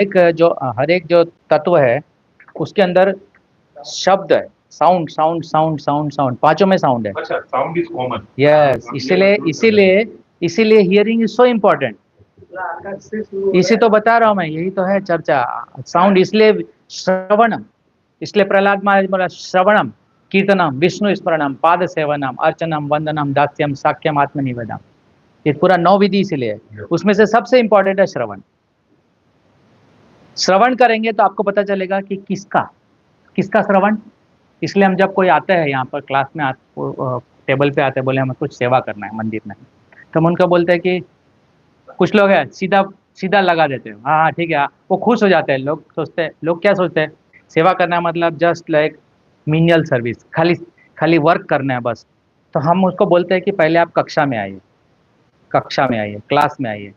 हर एक जो तत्व है उसके अंदर शब्द है, sound sound sound sound sound, पांचों में साउंड है। अच्छा, साउंड इज कॉमन। यस, इसीलिए इसीलिए इसीलिए हियरिंग इज सो इम्पोर्टेंट। इसी तो बता रहा हूँ मैं, यही तो है चर्चा। साउंड इसलिए श्रवणम, इसलिए प्रहलाद महाराज बोला श्रवणम कीर्तनम विष्णु स्मरणम पाद सेवनम अर्चनम वंदनम दास्यम साक्ष्यम आत्मनिवेदम। ये पूरा 9 विधि इसलिए है, उसमें से सबसे इंपॉर्टेंट है श्रवण। श्रवण करेंगे तो आपको पता चलेगा कि किसका किसका श्रवण। इसलिए हम जब कोई आता है यहाँ पर क्लास में टेबल पे आते हैं, बोले हमें कुछ सेवा करना है मंदिर में, तो हम उनको बोलते हैं कि कुछ लोग हैं सीधा सीधा लगा देते हैं, हाँ हाँ ठीक है, वो खुश हो जाते हैं। लोग सोचते हैं, लोग क्या सोचते हैं, सेवा करना मतलब जस्ट लाइक मिनियल सर्विस, खाली खाली वर्क करना है बस। तो हम उसको बोलते हैं कि पहले आप कक्षा में आइए, कक्षा में आइए, क्लास में आइए,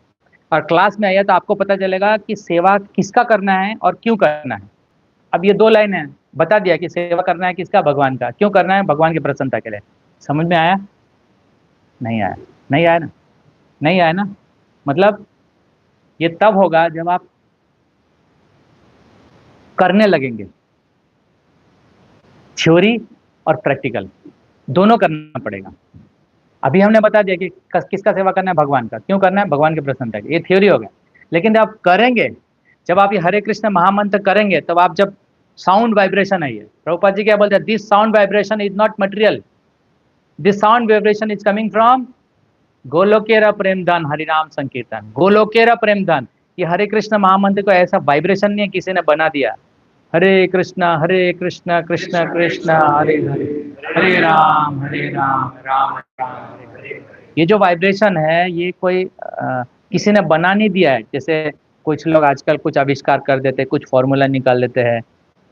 और क्लास में आइए तो आपको पता चलेगा कि सेवा किसका करना है और क्यों करना है। अब ये 2 लाइन है, बता दिया कि सेवा करना है किसका, भगवान का। क्यों करना है, भगवान की प्रसन्नता के लिए। समझ में आया? नहीं आया? नहीं आया ना? नहीं आया ना? मतलब ये तब होगा जब आप करने लगेंगे। थ्योरी और प्रैक्टिकल दोनों करना पड़ेगा। अभी हमने बता दिया कि किसका सेवा करना है, भगवान का। क्यों करना है, भगवान की प्रसन्नता की। ये थ्योरी हो गया। लेकिन जब आप करेंगे, जब आप ये हरे कृष्ण महामंत्र करेंगे, तब आप जब साउंड वाइब्रेशन है, ये प्रभुपाद जी क्या बोलते हैं, this sound vibration is not material, this sound vibration is coming from गोलोकेरा प्रेम धन हरिनाम संकीर्तन। गोलोकेरा प्रेम धन, ये हरे कृष्ण महामंत्र को ऐसा वाइब्रेशन नहीं है किसी ने बना दिया। हरे कृष्णा कृष्ण कृष्ण हरे हरे, हरे राम राम राम हरे हरे। ये जो वाइब्रेशन है ये कोई किसी ने बना नहीं दिया है। जैसे कुछ लोग आजकल कुछ आविष्कार कर देते हैं, कुछ फॉर्मूला निकाल देते हैं,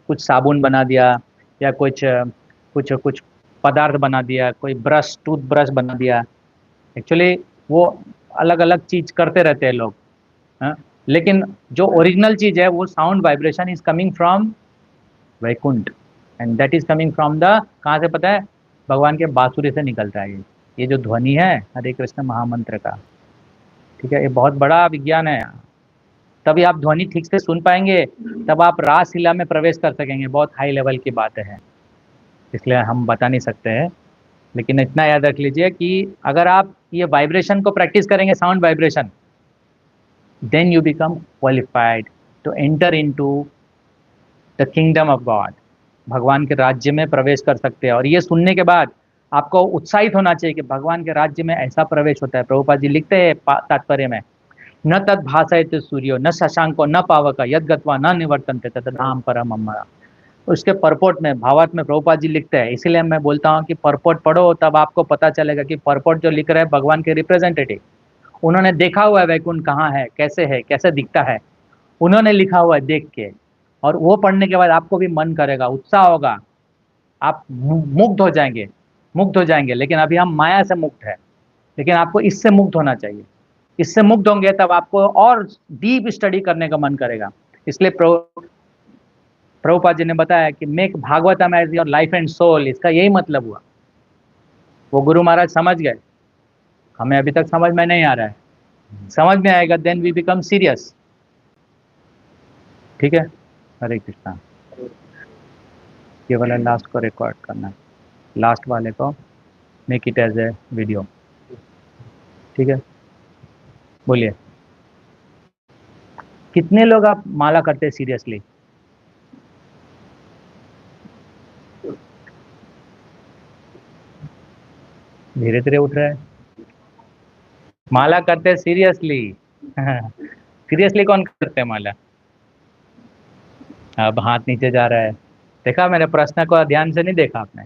कुछ साबुन बना दिया, या कुछ कुछ कुछ पदार्थ बना दिया, कोई ब्रश टूथ ब्रश बना दिया। एक्चुअली वो अलग अलग चीज करते रहते हैं लोग, हाँ? लेकिन जो ओरिजिनल चीज है वो sound vibration is coming from Vaikuntha, and that is coming from the, कहाँ से पता है, भगवान के बांसुरी से निकलता है ये जो ध्वनि है हरे कृष्ण महामंत्र का। ठीक है, ये बहुत बड़ा विज्ञान है। तभी आप ध्वनि ठीक से सुन पाएंगे, तब आप रासलीला में प्रवेश कर सकेंगे। बहुत हाई लेवल की बात है, इसलिए हम बता नहीं सकते हैं। लेकिन इतना याद रख लीजिए कि अगर आप ये वाइब्रेशन को प्रैक्टिस करेंगे, sound vibration, then you become qualified to enter into the kingdom of God. भगवान के राज्य में प्रवेश कर सकते हैं। और ये सुनने के बाद आपको उत्साहित होना चाहिए कि भगवान के राज्य में ऐसा प्रवेश होता है। प्रभुपाद जी लिखते हैं तात्पर्य में, न तद भाषयते सूर्यो न शशांको न पावक यद गत्वा न निवर्तन्ते तद धाम परम अमरा। उसके परपोट में, भावार्थ में प्रभुपाद जी लिखते हैं। इसीलिए मैं बोलता हूँ कि परपोट पढ़ो, तब आपको पता चलेगा कि परपोट जो लिख रहे हैं भगवान के रिप्रेजेंटेटिव, उन्होंने देखा हुआ है वैकुंठ कहाँ है, कैसे दिखता है, उन्होंने लिखा हुआ है देख के। और वो पढ़ने के बाद आपको भी मन करेगा, उत्साह होगा, आप मुग्ध हो जाएंगे, मुग्ध हो जाएंगे। लेकिन अभी हम माया से मुक्त है, लेकिन आपको इससे मुक्त होना चाहिए। इससे मुक्त होंगे तब आपको और डीप स्टडी करने का मन करेगा। इसलिए प्रभुपाद जी ने बताया कि make Bhagavatam as your life and soul. इसका यही मतलब हुआ। वो गुरु महाराज समझ गए, हमें अभी तक समझ में नहीं आ रहा है। समझ में आएगा, देन वी बिकम सीरियस। ठीक है, हरे कृष्णा। ये वाला लास्ट को रिकॉर्ड करना है, लास्ट वाले को make it as a video. ठीक है, बोलिए कितने लोग आप माला करते हैं सीरियसली? धीरे धीरे उठ रहे हैं। माला करते हैं सीरियसली? सीरियसली कौन करते हैं माला? अब हाथ नीचे जा रहा है। देखा, मेरे प्रश्न को ध्यान से नहीं देखा आपने,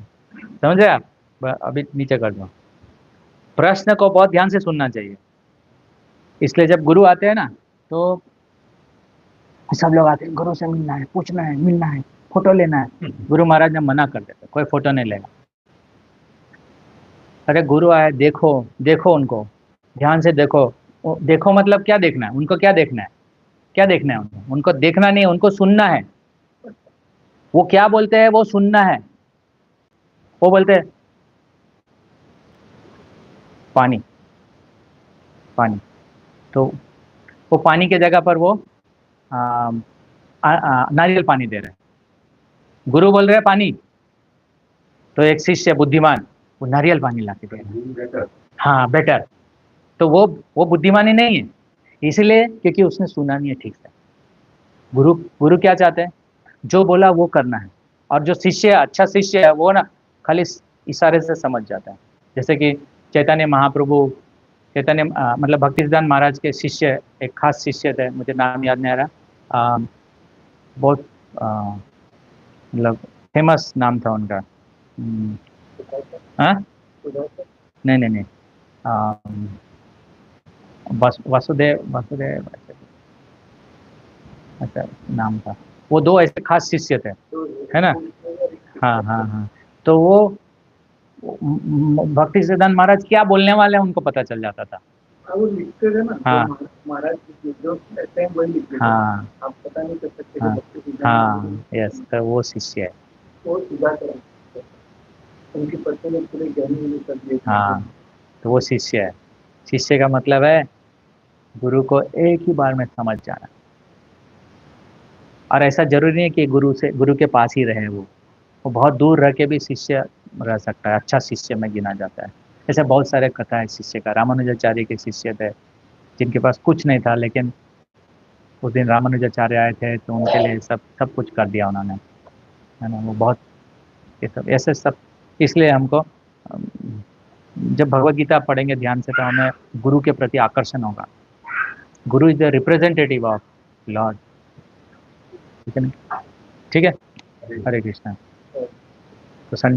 समझे आप? अभी नीचे कर दो। प्रश्न को बहुत ध्यान से सुनना चाहिए। इसलिए जब गुरु आते हैं ना, तो सब लोग आते हैं, गुरु से मिलना है, पूछना है, मिलना है, फोटो लेना है। गुरु महाराज ने मना कर देते, कोई फोटो नहीं लेगा। अरे गुरु आए, देखो देखो उनको, ध्यान से देखो। देखो मतलब क्या देखना है उनको, क्या देखना है, क्या देखना है उनको? उनको देखना नहीं है, उनको सुनना है। वो क्या बोलते हैं वो सुनना है। वो बोलते हैं पानी, पानी, तो वो पानी के जगह पर वो नारियल पानी दे रहे हैं, गुरु बोल रहे हैं पानी, तो एक शिष्य बुद्धिमान वो नारियल पानी ला के दे रहा है। हाँ बेटर, तो वो बुद्धिमानी नहीं है, इसलिए क्योंकि उसने सुना नहीं है ठीक से। गुरु गुरु क्या चाहते हैं, जो बोला वो करना है, और जो शिष्य अच्छा शिष्य है वो ना खाली इशारे से समझ जाता है। जैसे कि चैतन्य महाप्रभु, चैतन्य मतलब भक्ति सिद्धांत महाराज के शिष्य, एक खास शिष्य थे, मुझे नाम याद नहीं आ रहा, बहुत मतलब फेमस नाम था उनका। हाँ नहीं नहीं नहीं, वासुदेव वासुदेव अच्छा नाम था। वो दो ऐसे खास शिष्य थे, है ना। हाँ हाँ हाँ, तो वो भक्ति सिद्धांत महाराज क्या बोलने वाले हैं उनको पता चल जाता था। वो लिखते थे ना, हाँ महाराज जो कहते हैं वही लिखते थे। हाँ आप पता नहीं कर सकते हाँ भक्ति सिद्धांत हाँ यस, तो वो शिष्य है। वो सीधा कर उनकी पत्नी ने पूरे ज्ञानी कर दिए। हाँ, तो वो शिष्य है। शिष्य का मतलब है गुरु को एक ही बार में समझ जाना, और ऐसा जरूरी नहीं है कि गुरु के पास ही रहे वो बहुत दूर रह के भी शिष्य रह सकता है, अच्छा शिष्य में गिना जाता है। ऐसे बहुत सारे कथा है शिष्य का। रामानुजाचार्य के शिष्य थे जिनके पास कुछ नहीं था, लेकिन उस दिन रामानुजाचार्य आए थे तो उनके लिए सब सब कुछ कर दिया उन्होंने, है ना। वो बहुत ये सब ऐसे सब, इसलिए हमको जब भगवत गीता पढ़ेंगे ध्यान से तो हमें गुरु के प्रति आकर्षण होगा। गुरु is the representative of Lord, ठीक है ना? ठीक है, हरे कृष्णा। तो संडे